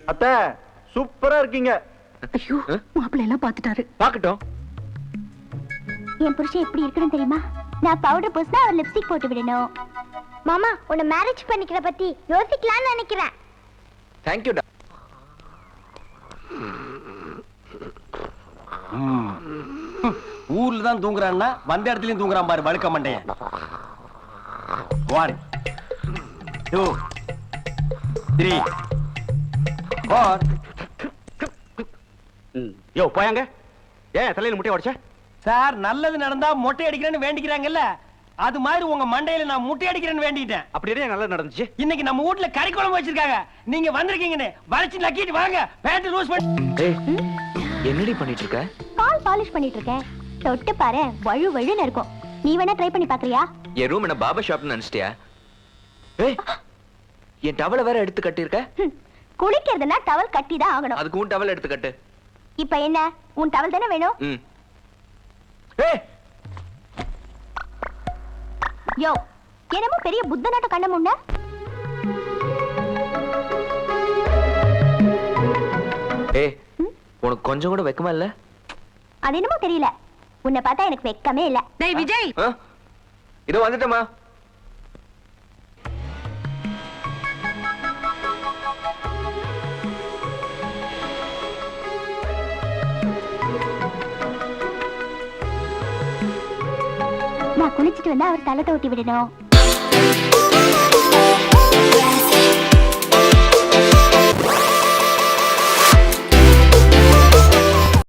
அத்தை சூப்பரா இருக்கீங்க. ஐயோ மாப்பிள்ளை எல்லாம் பாத்துட்டாரு. பாக்கட்டும். என் புருஷன் எப்படி இருக்கணும் தெரியுமா? நான் பவுடர் பூசினா அவர் லிப்ஸ்டிக் போட்டு விடணும். மாமா உன்னை மேரேஜ் பண்ணிக்கிற பத்தி யோசிக்கலாம்னு நினைக்கிறேன். தேங்க்யூ டா. ஊர்ல தான் தூங்குறான்னா வந்த இடத்துலயும் தூங்குறான் பாரு வழுக்க மண்டைய. 1 2 3 4. யோ போயாங்க. ஏன் தலையில முட்டைய உடைச்ச? சார் நல்லது நடந்தா மொட்டை அடிக்கிறேன்னு வேண்டிக்கிறாங்கல்ல, அது மாதிரி உங்க மண்டையில நான் முட்டை அடிக்கிறேன்னு வேண்டிட்டேன். அப்படியே நல்லா நடந்துச்சு. இன்னைக்கு நம்ம வீட்ல கறி குழம்பு வச்சிருக்காங்க, நீங்க வந்திருக்கீங்கன்னு வளைச்சு நக்கிட்டு வாங்க. பேண்ட் லூஸ் பண்ணி. ஏய் என்னடி பண்ணிட்டு இருக்க? கால் பாலிஷ் பண்ணிட்டு இருக்கேன். தொட்டு பாரு வழு வழுன்னு இருக்கும். நீ வேணா ட்ரை பண்ணி பாக்குறியா? என் ரூம் என்ன பாபா ஷாப்னு நினைச்சிட்டியா? ஏய் என் டவலை வேற எடுத்து கட்டியிருக்க. குளிக்கிறதுனா டவல் கட்டி தான் ஆகணும். அதுக்கு உன் டவல் எடுத்து கட்டு. இப்ப என்ன உன் டவல் தானே வேணும்? ம். ஏய் யோ என்னமோ பெரிய புத்த நாட்ட கண்ண முன்ன. ஏய் உனக்கு கொஞ்சம் கூட வெக்கமா இல்ல? அது என்னமோ தெரியல, உன்னை பார்த்தா எனக்கு வெக்கமே இல்ல. டேய் விஜய், இதோ வந்துட்டமா. நான் குளிச்சிட்டு வந்தா அவர் தலை தோட்டி விடணும்.